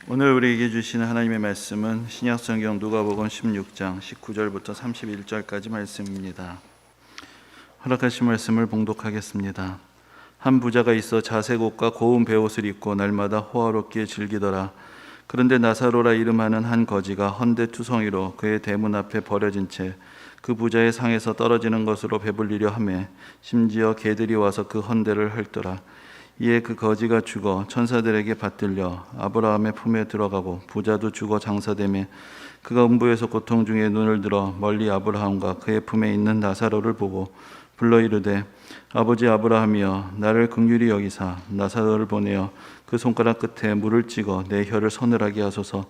오늘 우리에게 주시는 하나님의 말씀은 신약성경 누가복음 16장 19절부터 31절까지 말씀입니다. 허락하신 말씀을 봉독하겠습니다. 한 부자가 있어 자색 옷과 고운 베옷을 입고 날마다 호화롭게 즐기더라. 그런데 나사로라 이름하는 한 거지가 헌데투성이로 그의 대문 앞에 버려진 채 그 부자의 상에서 떨어지는 것으로 배불리려 하매 심지어 개들이 와서 그 헌데를 핥더라. 이에 그 거지가 죽어 천사들에게 받들려 아브라함의 품에 들어가고 부자도 죽어 장사되매 그가 음부에서 고통 중에 눈을 들어 멀리 아브라함과 그의 품에 있는 나사로를 보고 불러 이르되 아버지 아브라함이여 나를 긍휼히 여기사 나사로를 보내어 그 손가락 끝에 물을 찍어 내 혀를 서늘하게 하소서.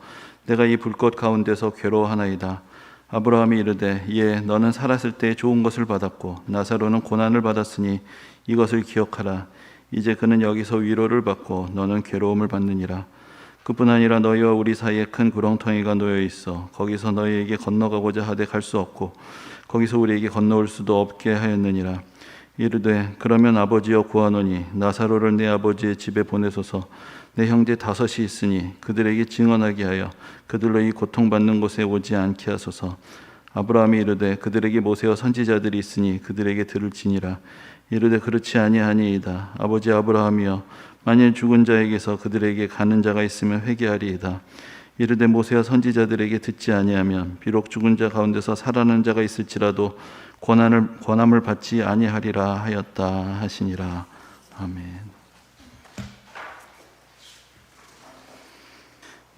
내가 이 불꽃 가운데서 괴로워하나이다. 아브라함이 이르되 예 너는 살았을 때 좋은 것을 받았고 나사로는 고난을 받았으니 이것을 기억하라. 이제 그는 여기서 위로를 받고 너는 괴로움을 받느니라. 그뿐 아니라 너희와 우리 사이에 큰 구렁텅이가 놓여 있어 거기서 너희에게 건너가고자 하되 갈 수 없고 거기서 우리에게 건너올 수도 없게 하였느니라. 이르되 그러면 아버지여 구하노니 나사로를 내 아버지의 집에 보내소서. 내 형제 5이 있으니 그들에게 증언하게 하여 그들로 이 고통받는 곳에 오지 않게 하소서. 아브라함이 이르되 그들에게 모세와 선지자들이 있으니 그들에게 들을지니라. 이르되 그렇지 아니하니이다. 아버지 아브라함이여 만일 죽은 자에게서 그들에게 가는 자가 있으면 회개하리이다. 이르되 모세와 선지자들에게 듣지 아니하면 비록 죽은 자 가운데서 살아난 자가 있을지라도 권함을 받지 아니하리라 하였다 하시니라. 아멘.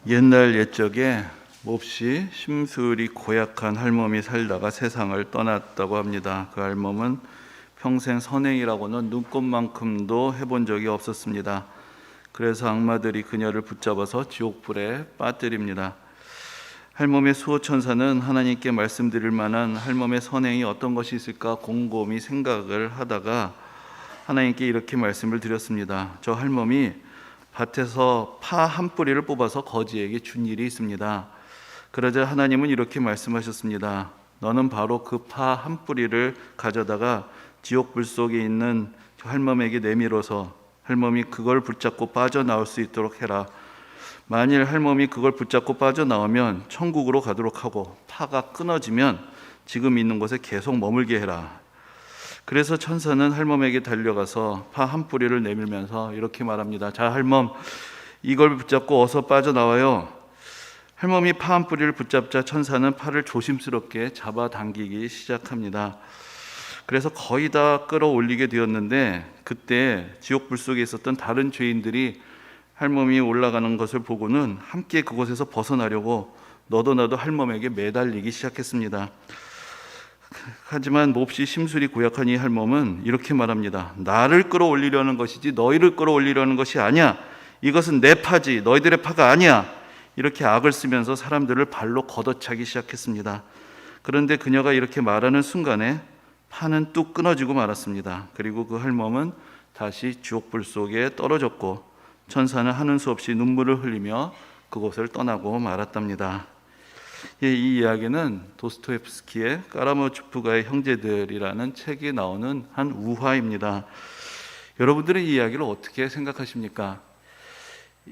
옛날 옛적에 몹시 심술이 고약한 할멈이 살다가 세상을 떠났다고 합니다. 그 할멈은 평생 선행이라고는 눈곱만큼도 해본 적이 없었습니다. 그래서 악마들이 그녀를 붙잡아서 지옥불에 빠뜨립니다. 할멈의 수호천사는 하나님께 말씀드릴 만한 할멈의 선행이 어떤 것이 있을까 곰곰이 생각을 하다가 하나님께 이렇게 말씀을 드렸습니다. 저 할멈이 밭에서 파 한 뿌리를 뽑아서 거지에게 준 일이 있습니다. 그러자 하나님은 이렇게 말씀하셨습니다. 너는 바로 그 파 한 뿌리를 가져다가 지옥불 속에 있는 할멈에게 내밀어서 할멈이 그걸 붙잡고 빠져나올 수 있도록 해라. 만일 할멈이 그걸 붙잡고 빠져나오면 천국으로 가도록 하고 파가 끊어지면 지금 있는 곳에 계속 머물게 해라. 그래서 천사는 할멈에게 달려가서 파 한 뿌리를 내밀면서 이렇게 말합니다. 자, 할멈, 이걸 붙잡고 어서 빠져나와요. 할멈이 파 한 뿌리를 붙잡자 천사는 파를 조심스럽게 잡아당기기 시작합니다. 그래서 거의 다 끌어올리게 되었는데 그때 지옥불 속에 있었던 다른 죄인들이 할멈이 올라가는 것을 보고는 함께 그곳에서 벗어나려고 너도 나도 할멈에게 매달리기 시작했습니다. 하지만 몹시 심술이 고약한 이 할멈은 이렇게 말합니다. 나를 끌어올리려는 것이지 너희를 끌어올리려는 것이 아니야. 이것은 내 파지 너희들의 파가 아니야. 이렇게 악을 쓰면서 사람들을 발로 걷어차기 시작했습니다. 그런데 그녀가 이렇게 말하는 순간에 파는 뚝 끊어지고 말았습니다. 그리고 그 할멈은 다시 지옥불 속에 떨어졌고 천사는 하는 수 없이 눈물을 흘리며 그곳을 떠나고 말았답니다. 이 이야기는 도스토옙스키의 까라모초프가의 형제들이라는 책에 나오는 한 우화입니다. 여러분들은 이 이야기를 어떻게 생각하십니까?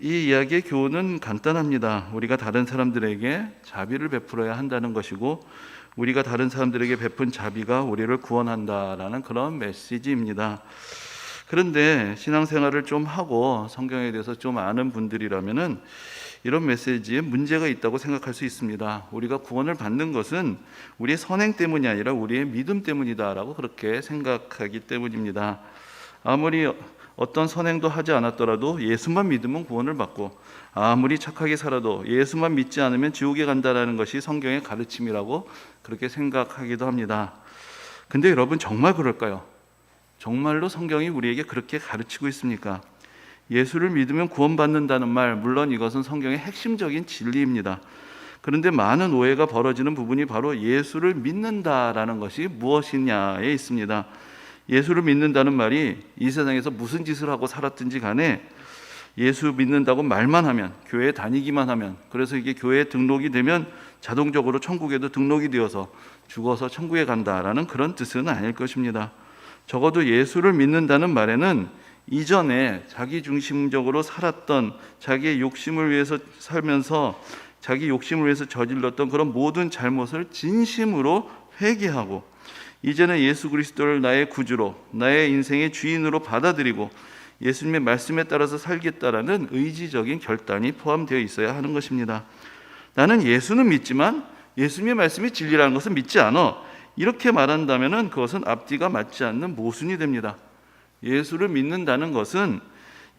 이 이야기의 교훈은 간단합니다. 우리가 다른 사람들에게 자비를 베풀어야 한다는 것이고 우리가 다른 사람들에게 베푼 자비가 우리를 구원한다라는 그런 메시지입니다. 그런데 신앙생활을 좀 하고 성경에 대해서 좀 아는 분들이라면은 이런 메시지에 문제가 있다고 생각할 수 있습니다. 우리가 구원을 받는 것은 우리의 선행 때문이 아니라 우리의 믿음 때문이다라고 그렇게 생각하기 때문입니다. 아무리 어떤 선행도 하지 않았더라도 예수만 믿으면 구원을 받고 아무리 착하게 살아도 예수만 믿지 않으면 지옥에 간다는 것이 성경의 가르침이라고 그렇게 생각하기도 합니다. 근데 여러분 정말 그럴까요? 정말로 성경이 우리에게 그렇게 가르치고 있습니까? 예수를 믿으면 구원받는다는 말, 물론 이것은 성경의 핵심적인 진리입니다. 그런데 많은 오해가 벌어지는 부분이 바로 예수를 믿는다라는 것이 무엇이냐에 있습니다. 예수를 믿는다는 말이 이 세상에서 무슨 짓을 하고 살았든지 간에 예수 믿는다고 말만 하면, 교회에 다니기만 하면, 그래서 이게 교회에 등록이 되면 자동적으로 천국에도 등록이 되어서 죽어서 천국에 간다라는 그런 뜻은 아닐 것입니다. 적어도 예수를 믿는다는 말에는 이전에 자기중심적으로 살았던, 자기의 욕심을 위해서 살면서 자기 욕심을 위해서 저질렀던 그런 모든 잘못을 진심으로 회개하고 이제는 예수 그리스도를 나의 구주로, 나의 인생의 주인으로 받아들이고 예수님의 말씀에 따라서 살겠다라는 의지적인 결단이 포함되어 있어야 하는 것입니다. 나는 예수는 믿지만 예수님의 말씀이 진리라는 것은 믿지 않아. 이렇게 말한다면 그것은 앞뒤가 맞지 않는 모순이 됩니다. 예수를 믿는다는 것은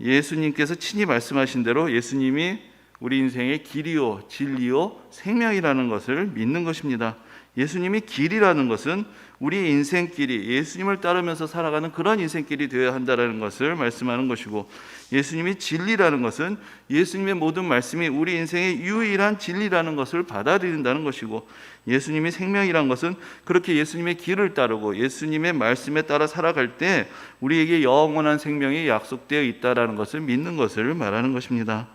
예수님께서 친히 말씀하신 대로 예수님이 우리 인생의 길이요 진리요 생명이라는 것을 믿는 것입니다. 예수님이 길이라는 것은 우리의 인생길이 예수님을 따르면서 살아가는 그런 인생길이 되어야 한다는 것을 말씀하는 것이고, 예수님이 진리라는 것은 예수님의 모든 말씀이 우리 인생의 유일한 진리라는 것을 받아들인다는 것이고, 예수님이 생명이라는 것은 그렇게 예수님의 길을 따르고 예수님의 말씀에 따라 살아갈 때 우리에게 영원한 생명이 약속되어 있다는 것을 믿는 것을 말하는 것입니다.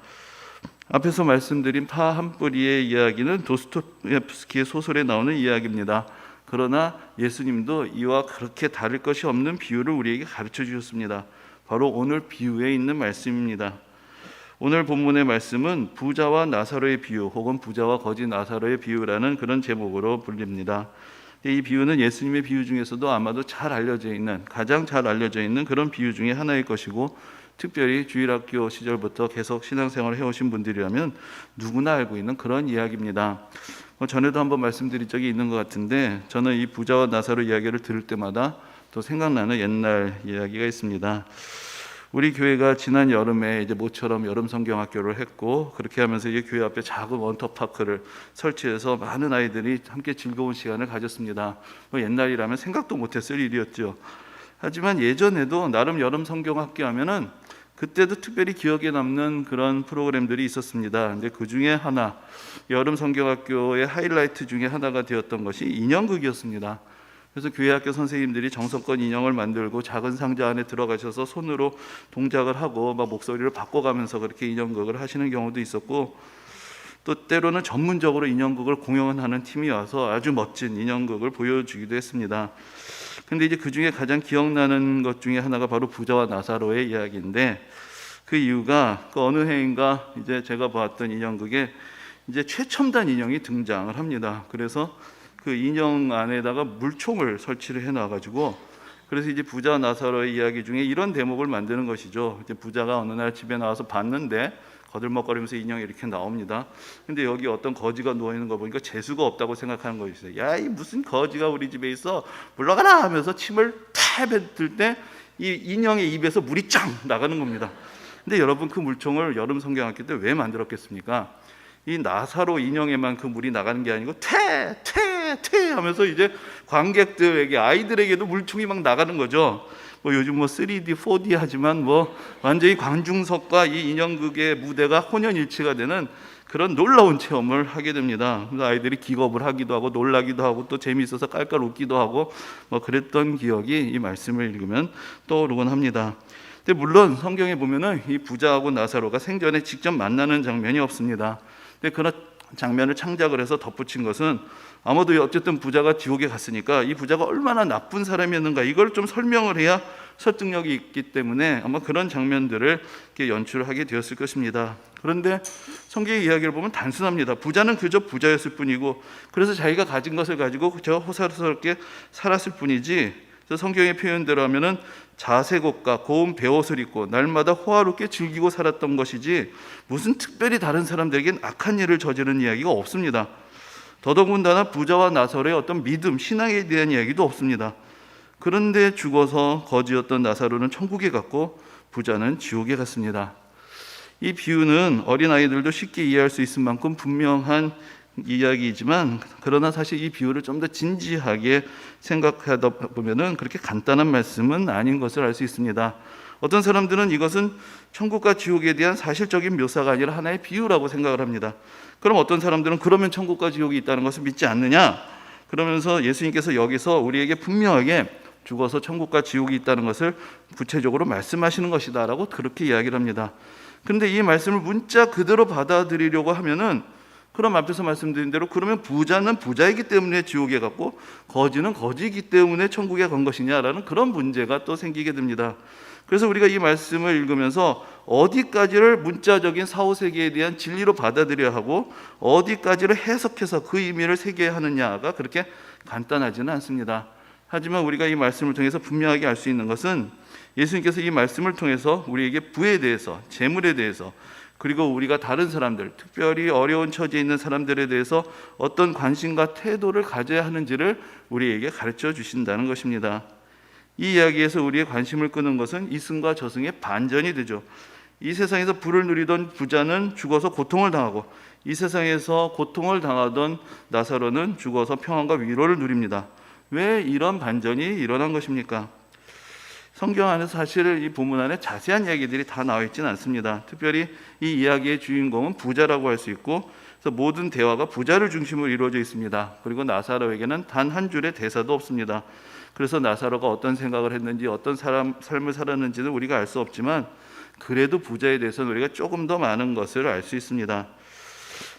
앞에서 말씀드린 파 한 뿌리의 이야기는 도스토옙스키의 소설에 나오는 이야기입니다. 그러나 예수님도 이와 그렇게 다를 것이 없는 비유를 우리에게 가르쳐 주셨습니다. 바로 오늘 비유에 있는 말씀입니다. 오늘 본문의 말씀은 부자와 나사로의 비유, 혹은 부자와 거지 나사로의 비유라는 그런 제목으로 불립니다. 이 비유는 예수님의 비유 중에서도 아마도 가장 잘 알려져 있는 그런 비유 중에 하나일 것이고, 특별히 주일학교 시절부터 계속 신앙생활을 해오신 분들이라면 누구나 알고 있는 그런 이야기입니다. 전에도 한번 말씀드린 적이 있는 것 같은데, 저는 이 부자와 나사로 이야기를 들을 때마다 또 생각나는 옛날 이야기가 있습니다. 우리 교회가 지난 여름에 이제 모처럼 여름 성경학교를 했고, 그렇게 하면서 이제 교회 앞에 작은 원터파크를 설치해서 많은 아이들이 함께 즐거운 시간을 가졌습니다. 옛날이라면 생각도 못했을 일이었죠. 하지만 예전에도 나름 여름 성경학교 하면은 그때도 특별히 기억에 남는 그런 프로그램들이 있었습니다. 근데 그 중에 하나, 여름 성경학교의 하이라이트 중에 하나가 되었던 것이 인형극이었습니다. 그래서 교회 학교 선생님들이 정성껏 인형을 만들고 작은 상자 안에 들어가셔서 손으로 동작을 하고 막 목소리를 바꿔가면서 그렇게 인형극을 하시는 경우도 있었고, 또 때로는 전문적으로 인형극을 공연하는 팀이 와서 아주 멋진 인형극을 보여주기도 했습니다. 근데 이제 그 중에 가장 기억나는 것 중에 하나가 바로 부자와 나사로의 이야기인데, 그 이유가 그 어느 해인가 이제 제가 봤던 인형극에 이제 최첨단 인형이 등장을 합니다. 그래서 그 인형 안에다가 물총을 설치를 해놔가지고, 그래서 이제 부자와 나사로의 이야기 중에 이런 대목을 만드는 것이죠. 이제 부자가 어느 날 집에 나와서 봤는데 거들먹거리면서 인형이 이렇게 나옵니다. 근데 여기 어떤 거지가 누워있는 거 보니까 재수가 없다고 생각하는 것이죠. 야, 이 무슨 거지가 우리 집에 있어, 물러가라 하면서 침을 탁 뱉을 때 이 인형의 입에서 물이 쫙 나가는 겁니다. 근데 여러분, 그 물총을 여름 성경학교 때 왜 만들었겠습니까? 이 나사로 인형에만 그 물이 나가는 게 아니고 퇴 하면서 이제 관객들에게, 아이들에게도 물총이 막 나가는 거죠. 요즘 3D, 4D 하지만 완전히 관중석과 이 인형극의 무대가 혼연일치가 되는 그런 놀라운 체험을 하게 됩니다. 그래서 아이들이 기겁을 하기도 하고 놀라기도 하고 또 재미있어서 깔깔 웃기도 하고 그랬던 기억이 이 말씀을 읽으면 떠오르곤 합니다. 근데 물론 성경에 보면은 이 부자하고 나사로가 생전에 직접 만나는 장면이 없습니다. 근데 그런 장면을 창작을 해서 덧붙인 것은 아마도 어쨌든 부자가 지옥에 갔으니까 이 부자가 얼마나 나쁜 사람이었는가, 이걸 좀 설명을 해야 설득력이 있기 때문에 아마 그런 장면들을 이렇게 연출하게 되었을 것입니다. 그런데 성경의 이야기를 보면 단순합니다. 부자는 그저 부자였을 뿐이고, 그래서 자기가 가진 것을 가지고 저 호사스럽게 살았을 뿐이지, 그래서 성경의 표현대로 하면은 자색옷과 고운 베옷을 입고 날마다 호화롭게 즐기고 살았던 것이지 무슨 특별히 다른 사람들에겐 악한 일을 저지른 이야기가 없습니다. 더더군다나 부자와 나사로의 어떤 믿음, 신앙에 대한 이야기도 없습니다. 그런데 죽어서 거지였던 나사로는 천국에 갔고 부자는 지옥에 갔습니다. 이 비유는 어린아이들도 쉽게 이해할 수 있을 만큼 분명한 이야기이지만, 그러나 사실 이 비유를 좀 더 진지하게 생각하다 보면은 그렇게 간단한 말씀은 아닌 것을 알 수 있습니다. 어떤 사람들은 이것은 천국과 지옥에 대한 사실적인 묘사가 아니라 하나의 비유라고 생각을 합니다. 그럼 어떤 사람들은 그러면 천국과 지옥이 있다는 것을 믿지 않느냐? 그러면서 예수님께서 여기서 우리에게 분명하게 죽어서 천국과 지옥이 있다는 것을 구체적으로 말씀하시는 것이다 라고 그렇게 이야기를 합니다. 그런데 이 말씀을 문자 그대로 받아들이려고 하면은, 그럼 앞에서 말씀드린 대로 그러면 부자는 부자이기 때문에 지옥에 갔고 거지는 거지이기 때문에 천국에 간 것이냐라는 그런 문제가 또 생기게 됩니다. 그래서 우리가 이 말씀을 읽으면서 어디까지를 문자적인 사후세계에 대한 진리로 받아들여야 하고 어디까지를 해석해서 그 의미를 새겨야 하느냐가 그렇게 간단하지는 않습니다. 하지만 우리가 이 말씀을 통해서 분명하게 알 수 있는 것은 예수님께서 이 말씀을 통해서 우리에게 부에 대해서, 재물에 대해서, 그리고 우리가 다른 사람들, 특별히 어려운 처지에 있는 사람들에 대해서 어떤 관심과 태도를 가져야 하는지를 우리에게 가르쳐 주신다는 것입니다. 이 이야기에서 우리의 관심을 끄는 것은 이승과 저승의 반전이 되죠. 이 세상에서 부를 누리던 부자는 죽어서 고통을 당하고 이 세상에서 고통을 당하던 나사로는 죽어서 평안과 위로를 누립니다. 왜 이런 반전이 일어난 것입니까? 성경 안에서 사실 이 본문 안에 자세한 이야기들이 다 나와 있지는 않습니다. 특별히 이 이야기의 주인공은 부자라고 할 수 있고, 그래서 모든 대화가 부자를 중심으로 이루어져 있습니다. 그리고 나사로에게는 단 한 줄의 대사도 없습니다. 그래서 나사로가 어떤 생각을 했는지, 어떤 삶을 살았는지는 우리가 알 수 없지만, 그래도 부자에 대해서는 우리가 조금 더 많은 것을 알 수 있습니다.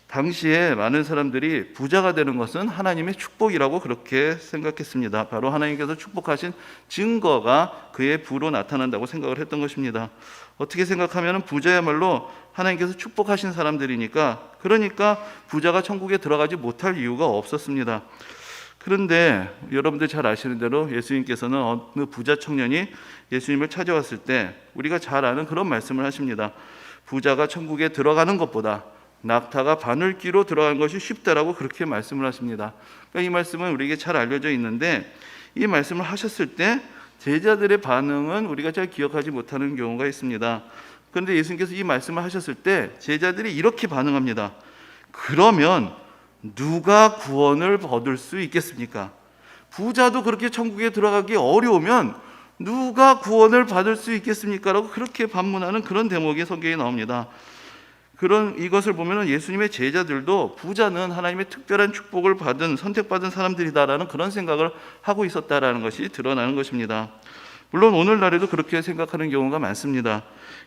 당시에 많은 사람들이 부자가 되는 것은 하나님의 축복이라고 그렇게 생각했습니다. 바로 하나님께서 축복하신 증거가 그의 부로 나타난다고 생각을 했던 것입니다. 어떻게 생각하면 부자야말로 하나님께서 축복하신 사람들이니까, 그러니까 부자가 천국에 들어가지 못할 이유가 없었습니다. 그런데 여러분들 잘 아시는 대로 예수님께서는 어느 부자 청년이 예수님을 찾아왔을 때 우리가 잘 아는 그런 말씀을 하십니다. 부자가 천국에 들어가는 것보다 낙타가 바늘귀로 들어간 것이 쉽다라고 그렇게 말씀을 하십니다. 그러니까 이 말씀은 우리에게 잘 알려져 있는데, 이 말씀을 하셨을 때 제자들의 반응은 우리가 잘 기억하지 못하는 경우가 있습니다. 그런데 예수님께서 이 말씀을 하셨을 때 제자들이 이렇게 반응합니다. 그러면 누가 구원을 얻을 수 있겠습니까? 부자도 그렇게 천국에 들어가기 어려우면 누가 구원을 받을 수 있겠습니까? 라고 그렇게 반문하는 그런 대목이 성경에 나옵니다. 이것을 보면 예수님의 제자들도 부자는 하나님의 특별한 축복을 받은, 선택받은 사람들이다라는 그런 생각을 하고 있었다라는 것이 드러나는 것입니다. 물론 오늘날에도 그렇게 생각하는 경우가 많습니다.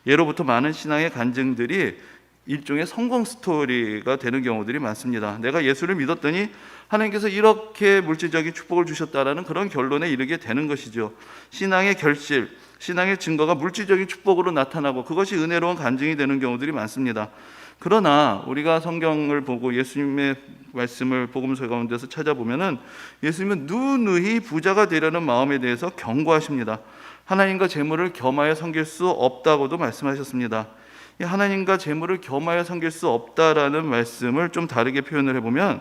예로부터 많은 신앙의 간증들이 일종의 성공 스토리가 되는 경우들이 많습니다. 내가 예수를 믿었더니 하나님께서 이렇게 물질적인 축복을 주셨다라는 그런 결론에 이르게 되는 것이죠. 신앙의 결실, 신앙의 증거가 물질적인 축복으로 나타나고 그것이 은혜로운 간증이 되는 경우들이 많습니다. 그러나 우리가 성경을 보고 예수님의 말씀을 복음서 가운데서 찾아보면은 예수님은 누누이 부자가 되려는 마음에 대해서 경고하십니다. 하나님과 재물을 겸하여 섬길 수 없다고도 말씀하셨습니다. 하나님과 재물을 겸하여 섬길 수 없다라는 말씀을 좀 다르게 표현을 해보면,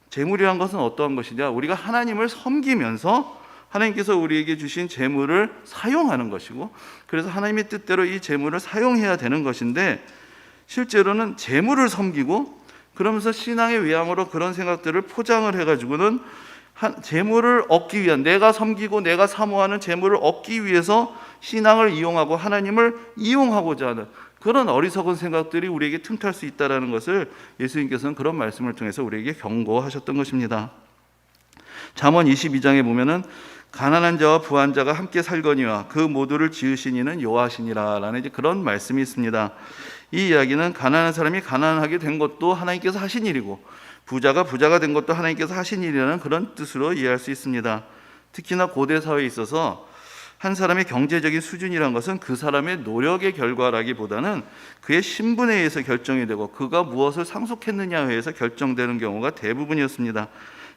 재물이란 것은 어떠한 것이냐? 우리가 하나님을 섬기면서 하나님께서 우리에게 주신 재물을 사용하는 것이고, 그래서 하나님의 뜻대로 이 재물을 사용해야 되는 것인데, 실제로는 재물을 섬기고 그러면서 신앙의 외양으로 그런 생각들을 포장을 해가지고는 재물을 얻기 위한, 내가 섬기고 내가 사모하는 재물을 얻기 위해서 신앙을 이용하고 하나님을 이용하고자 하는 그런 어리석은 생각들이 우리에게 틈탈 수 있다는 것을 예수님께서는 그런 말씀을 통해서 우리에게 경고하셨던 것입니다. 잠언 22장에 보면은 가난한 자와 부한 자가 함께 살거니와 그 모두를 지으신 이는 여호와시니라라는 그런 말씀이 있습니다. 이 이야기는 가난한 사람이 가난하게 된 것도 하나님께서 하신 일이고 부자가 부자가 된 것도 하나님께서 하신 일이라는 그런 뜻으로 이해할 수 있습니다. 특히나 고대 사회에 있어서 한 사람의 경제적인 수준이란 것은 그 사람의 노력의 결과라기보다는 그의 신분에 의해서 결정이 되고 그가 무엇을 상속했느냐에 의해서 결정되는 경우가 대부분이었습니다.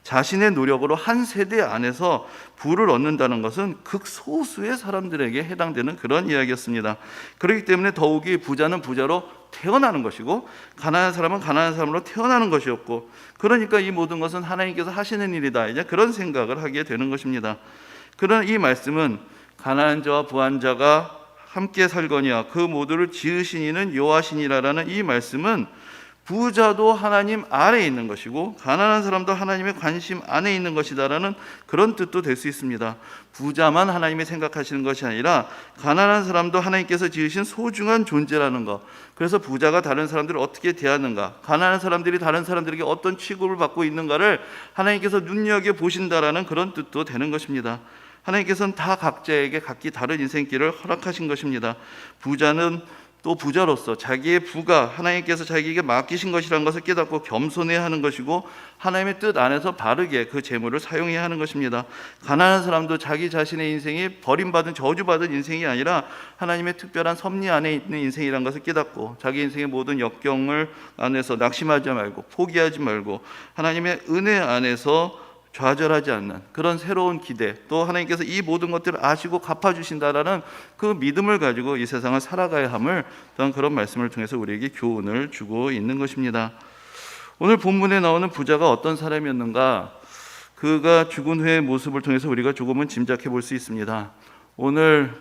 자신의 노력으로 한 세대 안에서 부를 얻는다는 것은 극소수의 사람들에게 해당되는 그런 이야기였습니다. 그렇기 때문에 더욱이 부자는 부자로 태어나는 것이고 가난한 사람은 가난한 사람으로 태어나는 것이었고, 그러니까 이 모든 것은 하나님께서 하시는 일이다, 이제 그런 생각을 하게 되는 것입니다. 그런 이 말씀은 가난한 자와 부한 자가 함께 살거니와 그 모두를 지으신 이는 여호와시니라라는 이 말씀은 부자도 하나님 아래에 있는 것이고 가난한 사람도 하나님의 관심 안에 있는 것이다라는 그런 뜻도 될 수 있습니다. 부자만 하나님이 생각하시는 것이 아니라 가난한 사람도 하나님께서 지으신 소중한 존재라는 것, 그래서 부자가 다른 사람들을 어떻게 대하는가, 가난한 사람들이 다른 사람들에게 어떤 취급을 받고 있는가를 하나님께서 눈여겨보신다라는 그런 뜻도 되는 것입니다. 하나님께서는 다 각자에게 각기 다른 인생길을 허락하신 것입니다. 부자는 또 부자로서 자기의 부가 하나님께서 자기에게 맡기신 것이라는 것을 깨닫고 겸손해야 하는 것이고, 하나님의 뜻 안에서 바르게 그 재물을 사용해야 하는 것입니다. 가난한 사람도 자기 자신의 인생이 버림받은 저주받은 인생이 아니라 하나님의 특별한 섭리 안에 있는 인생이라는 것을 깨닫고, 자기 인생의 모든 역경을 안에서 낙심하지 말고 포기하지 말고 하나님의 은혜 안에서 좌절하지 않는 그런 새로운 기대, 또 하나님께서 이 모든 것들을 아시고 갚아주신다라는 그 믿음을 가지고 이 세상을 살아가야 함을, 또한 그런 말씀을 통해서 우리에게 교훈을 주고 있는 것입니다. 오늘 본문에 나오는 부자가 어떤 사람이었는가, 그가 죽은 후의 모습을 통해서 우리가 조금은 짐작해 볼 수 있습니다. 오늘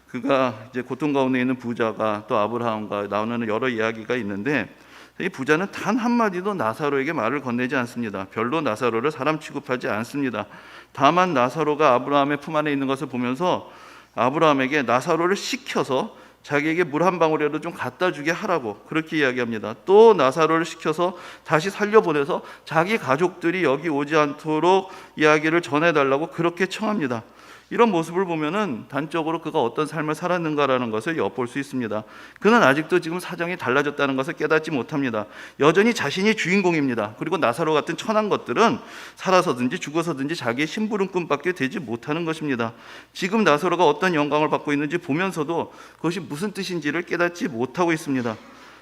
그가 이제 고통 가운데 있는 부자가 또 아브라함과 나오는 여러 이야기가 있는데, 이 부자는 단 한마디도 나사로에게 말을 건네지 않습니다. 별로 나사로를 사람 취급하지 않습니다. 다만 나사로가 아브라함의 품 안에 있는 것을 보면서 아브라함에게 나사로를 시켜서 자기에게 물 한 방울이라도 좀 갖다 주게 하라고 그렇게 이야기합니다. 또 나사로를 시켜서 다시 살려보내서 자기 가족들이 여기 오지 않도록 이야기를 전해달라고 그렇게 청합니다. 이런 모습을 보면은 단적으로 그가 어떤 삶을 살았는가라는 것을 엿볼 수 있습니다. 그는 아직도 지금 사정이 달라졌다는 것을 깨닫지 못합니다. 여전히 자신이 주인공입니다. 그리고 나사로 같은 천한 것들은 살아서든지 죽어서든지 자기의 심부름꾼밖에 되지 못하는 것입니다. 지금 나사로가 어떤 영광을 받고 있는지 보면서도 그것이 무슨 뜻인지를 깨닫지 못하고 있습니다.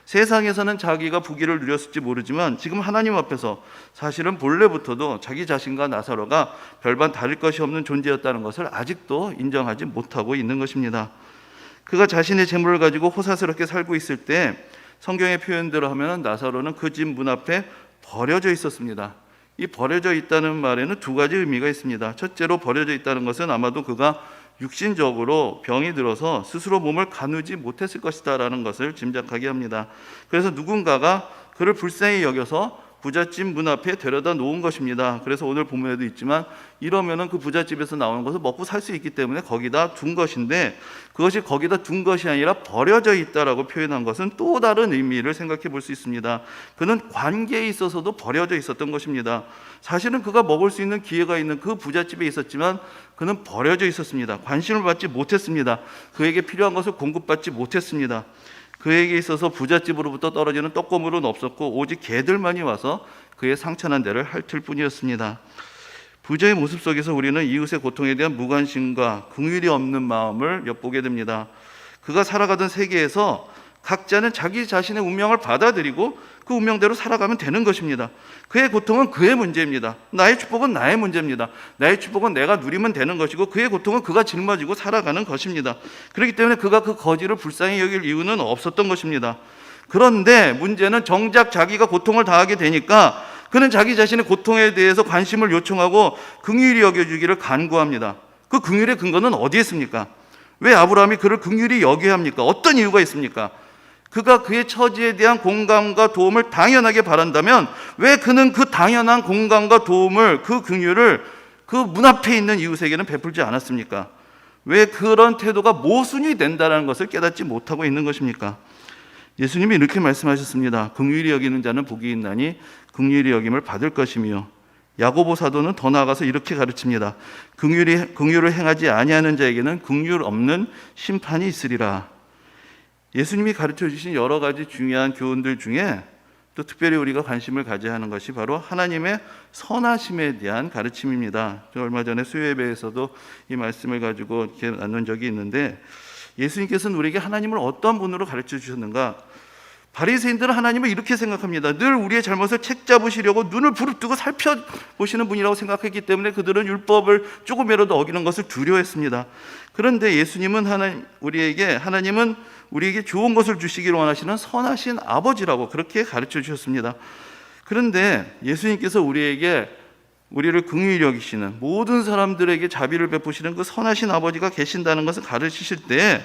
세상에서는 자기가 부귀를 누렸을지 모르지만 지금 하나님 앞에서 사실은 본래부터도 자기 자신과 나사로가 별반 다를 것이 없는 존재였다는 것을 아직도 인정하지 못하고 있는 것입니다. 그가 자신의 재물을 가지고 호사스럽게 살고 있을 때 성경의 표현대로 하면 나사로는 그 집 문 앞에 버려져 있었습니다. 이 버려져 있다는 말에는 두 가지 의미가 있습니다. 첫째로 버려져 있다는 것은 아마도 그가 육신적으로 병이 들어서 스스로 몸을 가누지 못했을 것이다 라는 것을 짐작하게 합니다. 그래서 누군가가 그를 불쌍히 여겨서 부잣집 문 앞에 데려다 놓은 것입니다. 그래서 오늘 본문에도 있지만 이러면은 그 부잣집에서 나오는 것을 먹고 살 수 있기 때문에 거기다 둔 것인데, 그것이 거기다 둔 것이 아니라 버려져 있다라고 표현한 것은 또 다른 의미를 생각해 볼 수 있습니다. 그는 관계에 있어서도 버려져 있었던 것입니다. 사실은 그가 먹을 수 있는 기회가 있는 그 부잣집에 있었지만 그는 버려져 있었습니다. 관심을 받지 못했습니다. 그에게 필요한 것을 공급받지 못했습니다. 그에게 있어서 부잣집으로부터 떨어지는 떡고물은 없었고 오직 개들만이 와서 그의 상처난 데를 핥을 뿐이었습니다. 부자의 모습 속에서 우리는 이웃의 고통에 대한 무관심과 긍휼이 없는 마음을 엿보게 됩니다. 그가 살아가던 세계에서 각자는 자기 자신의 운명을 받아들이고 그 운명대로 살아가면 되는 것입니다. 그의 고통은 그의 문제입니다. 나의 축복은 나의 문제입니다. 나의 축복은 내가 누리면 되는 것이고 그의 고통은 그가 짊어지고 살아가는 것입니다. 그렇기 때문에 그가 그 거지를 불쌍히 여길 이유는 없었던 것입니다. 그런데 문제는 정작 자기가 고통을 당하게 되니까 그는 자기 자신의 고통에 대해서 관심을 요청하고 긍휼히 여겨주기를 간구합니다. 그 긍휼의 근거는 어디에 있습니까? 왜 아브라함이 그를 긍휼히 여겨야 합니까? 어떤 이유가 있습니까? 그가 그의 처지에 대한 공감과 도움을 당연하게 바란다면 왜 그는 그 당연한 공감과 도움을, 그 긍휼을 그 문 앞에 있는 이웃에게는 베풀지 않았습니까? 왜 그런 태도가 모순이 된다는 것을 깨닫지 못하고 있는 것입니까? 예수님이 이렇게 말씀하셨습니다. 긍휼히 여기는 자는 복이 있나니 긍휼히 여김을 받을 것이며, 야고보 사도는 더 나아가서 이렇게 가르칩니다. 긍휼을 행하지 아니하는 자에게는 긍휼 없는 심판이 있으리라. 예수님이 가르쳐 주신 여러 가지 중요한 교훈들 중에 또 특별히 우리가 관심을 가져야 하는 것이 바로 하나님의 선하심에 대한 가르침입니다. 얼마 전에 수요예배에서도 이 말씀을 가지고 이렇게 나눈 적이 있는데, 예수님께서는 우리에게 하나님을 어떤 분으로 가르쳐 주셨는가? 바리새인들은 하나님을 이렇게 생각합니다. 늘 우리의 잘못을 책잡으시려고 눈을 부릅뜨고 살펴보시는 분이라고 생각했기 때문에 그들은 율법을 조금이라도 어기는 것을 두려워했습니다. 그런데 예수님은 하나님은 우리에게 좋은 것을 주시기를 원하시는 선하신 아버지라고 그렇게 가르쳐 주셨습니다. 그런데 예수님께서 우리를 긍휼히 여기시는, 모든 사람들에게 자비를 베푸시는 그 선하신 아버지가 계신다는 것을 가르치실 때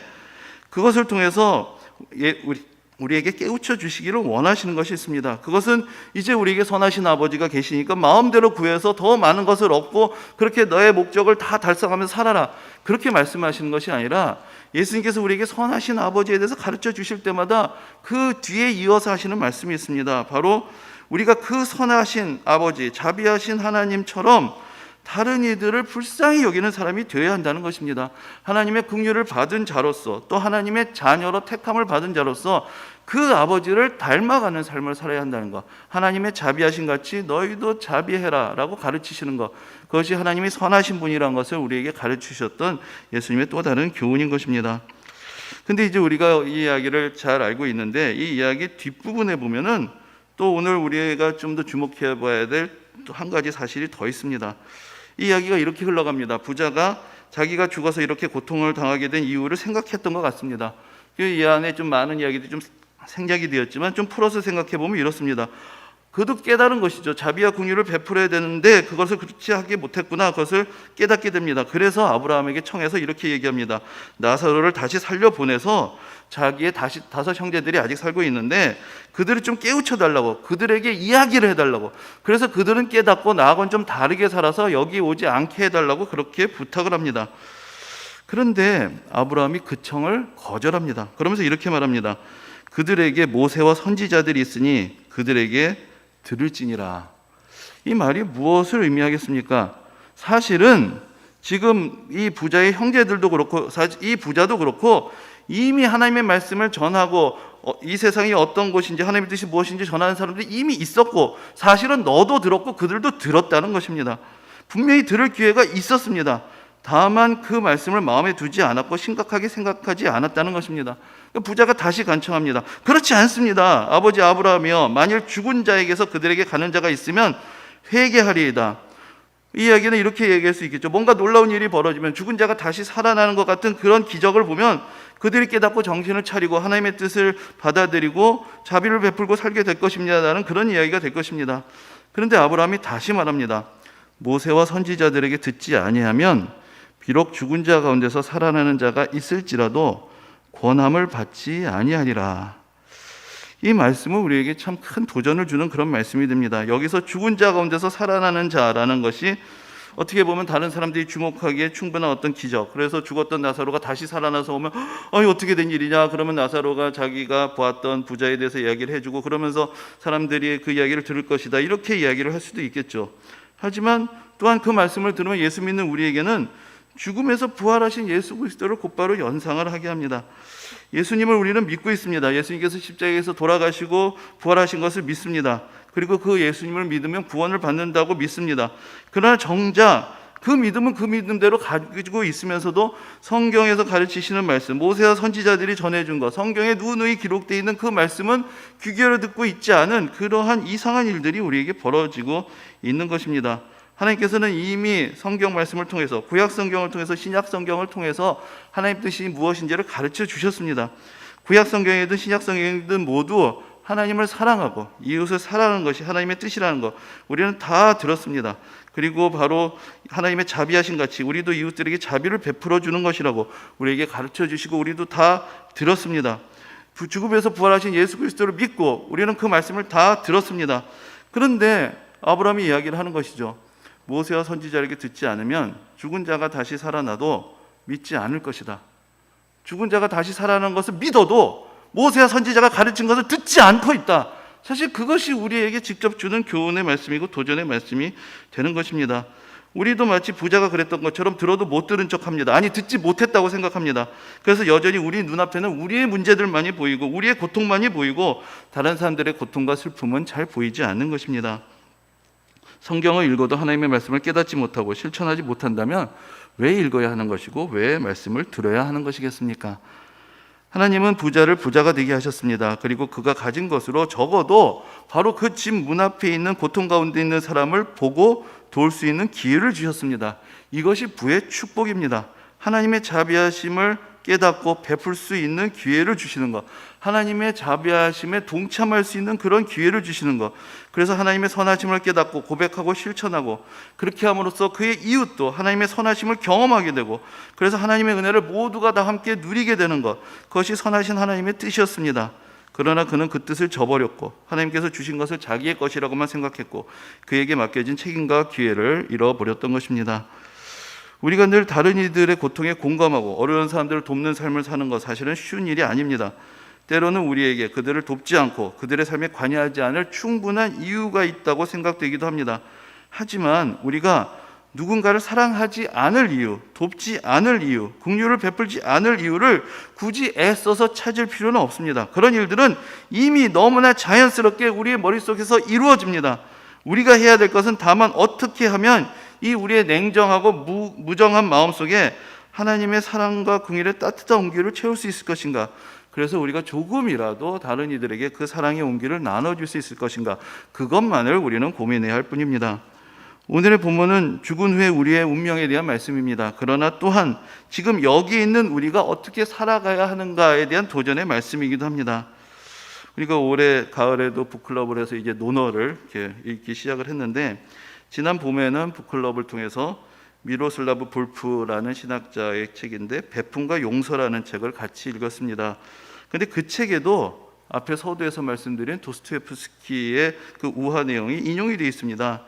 그것을 통해서 우리에게 깨우쳐 주시기를 원하시는 것이 있습니다. 그것은 이제 우리에게 선하신 아버지가 계시니까 마음대로 구해서 더 많은 것을 얻고 그렇게 너의 목적을 다 달성하면서 살아라, 그렇게 말씀하시는 것이 아니라, 예수님께서 우리에게 선하신 아버지에 대해서 가르쳐 주실 때마다 그 뒤에 이어서 하시는 말씀이 있습니다. 바로 우리가 그 선하신 아버지, 자비하신 하나님처럼 다른 이들을 불쌍히 여기는 사람이 되어야 한다는 것입니다. 하나님의 긍휼을 받은 자로서, 또 하나님의 자녀로 택함을 받은 자로서 그 아버지를 닮아가는 삶을 살아야 한다는 것, 하나님의 자비하신 같이 너희도 자비해라 라고 가르치시는 것, 그것이 하나님이 선하신 분이라는 것을 우리에게 가르치셨던 예수님의 또 다른 교훈인 것입니다. 근데 이제 우리가 이 이야기를 잘 알고 있는데, 이 이야기 뒷부분에 보면은 또 오늘 우리가 좀 더 주목해 봐야 될 또 한 가지 사실이 더 있습니다. 이 이야기가 이렇게 흘러갑니다. 부자가 자기가 죽어서 이렇게 고통을 당하게 된 이유를 생각했던 것 같습니다. 이 안에 좀 많은 이야기들이 좀 생략이 되었지만 좀 풀어서 생각해 보면 이렇습니다. 그도 깨달은 것이죠. 자비와 긍휼을 베풀어야 되는데 그것을 그렇게 하지 못했구나. 그것을 깨닫게 됩니다. 그래서 아브라함에게 청해서 이렇게 얘기합니다. 나사로를 다시 살려보내서 자기의 다섯 형제들이 아직 살고 있는데 그들을 좀 깨우쳐 달라고, 그들에게 이야기를 해달라고, 그래서 그들은 깨닫고 나하고는 좀 다르게 살아서 여기 오지 않게 해달라고 그렇게 부탁을 합니다. 그런데 아브라함이 그 청을 거절합니다. 그러면서 이렇게 말합니다. 그들에게 모세와 선지자들이 있으니 그들에게 들을지니라. 이 말이 무엇을 의미하겠습니까? 사실은 지금 이 부자의 형제들도 그렇고 이 부자도 그렇고 이미 하나님의 말씀을 전하고 이 세상이 어떤 곳인지 하나님의 뜻이 무엇인지 전하는 사람들이 이미 있었고, 사실은 너도 들었고 그들도 들었다는 것입니다. 분명히 들을 기회가 있었습니다. 다만 그 말씀을 마음에 두지 않았고 심각하게 생각하지 않았다는 것입니다. 부자가 다시 간청합니다. 그렇지 않습니다. 아버지 아브라함이여, 만일 죽은 자에게서 그들에게 가는 자가 있으면 회개하리이다. 이 이야기는 이렇게 얘기할 수 있겠죠. 뭔가 놀라운 일이 벌어지면, 죽은 자가 다시 살아나는 것 같은 그런 기적을 보면 그들이 깨닫고 정신을 차리고 하나님의 뜻을 받아들이고 자비를 베풀고 살게 될 것입니다라는 그런 이야기가 될 것입니다. 그런데 아브라함이 다시 말합니다. 모세와 선지자들에게 듣지 아니하면 비록 죽은 자 가운데서 살아나는 자가 있을지라도 권함을 받지 아니하리라. 이 말씀은 우리에게 참 큰 도전을 주는 그런 말씀이 됩니다. 여기서 죽은 자 가운데서 살아나는 자라는 것이 어떻게 보면 다른 사람들이 주목하기에 충분한 어떤 기적, 그래서 죽었던 나사로가 다시 살아나서 오면 어떻게 된 일이냐, 그러면 나사로가 자기가 보았던 부자에 대해서 이야기를 해주고 그러면서 사람들이 그 이야기를 들을 것이다, 이렇게 이야기를 할 수도 있겠죠. 하지만 또한 그 말씀을 들으면 예수 믿는 우리에게는 죽음에서 부활하신 예수 그리스도를 곧바로 연상을 하게 합니다. 예수님을 우리는 믿고 있습니다. 예수님께서 십자가에서 돌아가시고 부활하신 것을 믿습니다. 그리고 그 예수님을 믿으면 구원을 받는다고 믿습니다. 그러나 정작 그 믿음은 그 믿음대로 가지고 있으면서도 성경에서 가르치시는 말씀, 모세와 선지자들이 전해준 것, 성경에 누누이 기록되어 있는 그 말씀은 귀 기울여 듣고 있지 않은 그러한 이상한 일들이 우리에게 벌어지고 있는 것입니다. 하나님께서는 이미 성경 말씀을 통해서, 구약 성경을 통해서, 신약 성경을 통해서 하나님 뜻이 무엇인지를 가르쳐 주셨습니다. 구약 성경이든 신약 성경이든 모두 하나님을 사랑하고 이웃을 사랑하는 것이 하나님의 뜻이라는 것 우리는 다 들었습니다. 그리고 바로 하나님의 자비하신 같이 우리도 이웃들에게 자비를 베풀어 주는 것이라고 우리에게 가르쳐 주시고 우리도 다 들었습니다. 죽음에서 부활하신 예수 그리스도를 믿고 우리는 그 말씀을 다 들었습니다. 그런데 아브라함이 이야기를 하는 것이죠. 모세와 선지자에게 듣지 않으면 죽은 자가 다시 살아나도 믿지 않을 것이다. 죽은 자가 다시 살아나는 것을 믿어도 모세와 선지자가 가르친 것을 듣지 않고 있다. 사실 그것이 우리에게 직접 주는 교훈의 말씀이고 도전의 말씀이 되는 것입니다. 우리도 마치 부자가 그랬던 것처럼 들어도 못 들은 척합니다. 아니, 듣지 못했다고 생각합니다. 그래서 여전히 우리 눈앞에는 우리의 문제들만이 보이고 우리의 고통만이 보이고 다른 사람들의 고통과 슬픔은 잘 보이지 않는 것입니다. 성경을 읽어도 하나님의 말씀을 깨닫지 못하고 실천하지 못한다면 왜 읽어야 하는 것이고 왜 말씀을 들어야 하는 것이겠습니까? 하나님은 부자를 부자가 되게 하셨습니다. 그리고 그가 가진 것으로 적어도 바로 그 집 문 앞에 있는 고통 가운데 있는 사람을 보고 도울 수 있는 기회를 주셨습니다. 이것이 부의 축복입니다. 하나님의 자비하심을 깨닫고 베풀 수 있는 기회를 주시는 것, 하나님의 자비하심에 동참할 수 있는 그런 기회를 주시는 것, 그래서 하나님의 선하심을 깨닫고 고백하고 실천하고 그렇게 함으로써 그의 이웃도 하나님의 선하심을 경험하게 되고 그래서 하나님의 은혜를 모두가 다 함께 누리게 되는 것, 그것이 선하신 하나님의 뜻이었습니다. 그러나 그는 그 뜻을 저버렸고 하나님께서 주신 것을 자기의 것이라고만 생각했고 그에게 맡겨진 책임과 기회를 잃어버렸던 것입니다. 우리가 늘 다른 이들의 고통에 공감하고 어려운 사람들을 돕는 삶을 사는 것 사실은 쉬운 일이 아닙니다. 때로는 우리에게 그들을 돕지 않고 그들의 삶에 관여하지 않을 충분한 이유가 있다고 생각되기도 합니다. 하지만 우리가 누군가를 사랑하지 않을 이유, 돕지 않을 이유, 긍휼을 베풀지 않을 이유를 굳이 애써서 찾을 필요는 없습니다. 그런 일들은 이미 너무나 자연스럽게 우리의 머릿속에서 이루어집니다. 우리가 해야 될 것은 다만 어떻게 하면 이 우리의 냉정하고 무정한 마음속에 하나님의 사랑과 긍휼의 따뜻한 온기를 채울 수 있을 것인가? 그래서 우리가 조금이라도 다른 이들에게 그 사랑의 온기를 나눠줄 수 있을 것인가? 그것만을 우리는 고민해야 할 뿐입니다. 오늘의 본문은 죽은 후에 우리의 운명에 대한 말씀입니다. 그러나 또한 지금 여기 있는 우리가 어떻게 살아가야 하는가에 대한 도전의 말씀이기도 합니다. 우리가 올해 가을에도 북클럽을 해서 이제 논어를 이렇게 읽기 시작을 했는데, 지난 봄에는 북클럽을 통해서 미로슬라브 볼프라는 신학자의 책인데 베품과 용서라는 책을 같이 읽었습니다. 그런데 그 책에도 앞에 서두에서 말씀드린 도스토옙스키의 그 우화 내용이 인용이 되어 있습니다.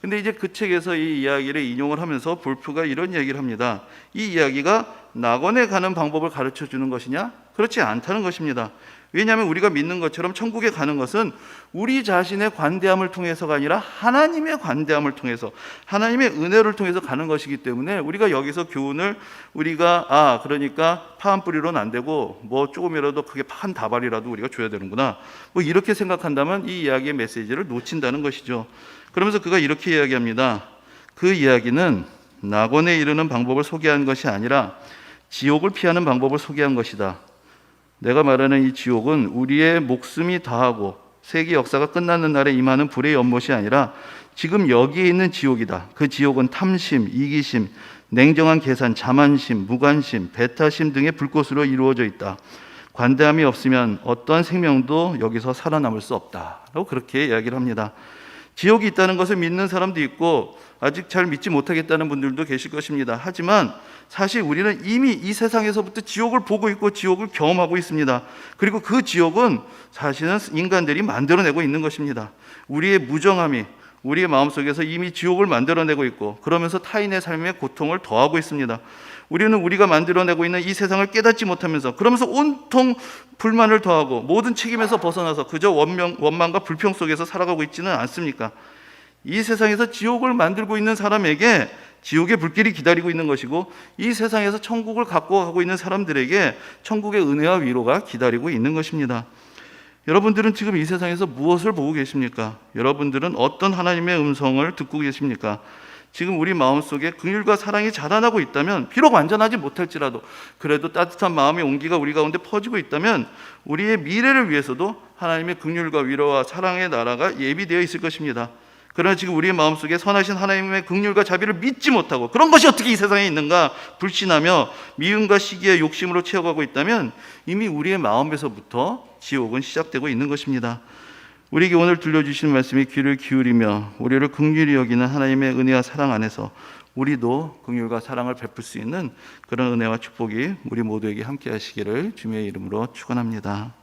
근데 이제 그 책에서 이 이야기를 인용을 하면서 볼프가 이런 이야기를 합니다. 이 이야기가 낙원에 가는 방법을 가르쳐 주는 것이냐? 그렇지 않다는 것입니다. 왜냐하면 우리가 믿는 것처럼 천국에 가는 것은 우리 자신의 관대함을 통해서가 아니라 하나님의 관대함을 통해서, 하나님의 은혜를 통해서 가는 것이기 때문에 우리가 여기서 교훈을 우리가 그러니까 파 한 뿌리로는 안 되고 뭐 조금이라도 크게 파 한 다발이라도 우리가 줘야 되는구나, 뭐 이렇게 생각한다면 이 이야기의 메시지를 놓친다는 것이죠. 그러면서 그가 이렇게 이야기합니다. 그 이야기는 낙원에 이르는 방법을 소개한 것이 아니라 지옥을 피하는 방법을 소개한 것이다. 내가 말하는 이 지옥은 우리의 목숨이 다하고 세계 역사가 끝나는 날에 임하는 불의 연못이 아니라 지금 여기에 있는 지옥이다. 그 지옥은 탐심, 이기심, 냉정한 계산, 자만심, 무관심, 배타심 등의 불꽃으로 이루어져 있다. 관대함이 없으면 어떠한 생명도 여기서 살아남을 수 없다. 라고 그렇게 이야기를 합니다. 지옥이 있다는 것을 믿는 사람도 있고 아직 잘 믿지 못하겠다는 분들도 계실 것입니다. 하지만 사실 우리는 이미 이 세상에서부터 지옥을 보고 있고 지옥을 경험하고 있습니다. 그리고 그 지옥은 사실은 인간들이 만들어내고 있는 것입니다. 우리의 무정함이 우리의 마음속에서 이미 지옥을 만들어내고 있고 그러면서 타인의 삶에 고통을 더하고 있습니다. 우리는 우리가 만들어내고 있는 이 세상을 깨닫지 못하면서 그러면서 온통 불만을 더하고 모든 책임에서 벗어나서 그저 원망과 불평 속에서 살아가고 있지는 않습니까? 이 세상에서 지옥을 만들고 있는 사람에게 지옥의 불길이 기다리고 있는 것이고, 이 세상에서 천국을 갖고 가고 있는 사람들에게 천국의 은혜와 위로가 기다리고 있는 것입니다. 여러분들은 지금 이 세상에서 무엇을 보고 계십니까? 여러분들은 어떤 하나님의 음성을 듣고 계십니까? 지금 우리 마음속에 긍휼과 사랑이 자라나고 있다면, 비록 완전하지 못할지라도 그래도 따뜻한 마음의 온기가 우리 가운데 퍼지고 있다면 우리의 미래를 위해서도 하나님의 긍휼과 위로와 사랑의 나라가 예비되어 있을 것입니다. 그러나 지금 우리의 마음속에 선하신 하나님의 긍휼과 자비를 믿지 못하고 그런 것이 어떻게 이 세상에 있는가 불신하며 미움과 시기의 욕심으로 채워가고 있다면 이미 우리의 마음에서부터 지옥은 시작되고 있는 것입니다. 우리에게 오늘 들려주신 말씀에 귀를 기울이며 우리를 긍휼히 여기는 하나님의 은혜와 사랑 안에서 우리도 긍휼과 사랑을 베풀 수 있는 그런 은혜와 축복이 우리 모두에게 함께 하시기를 주님의 이름으로 축원합니다.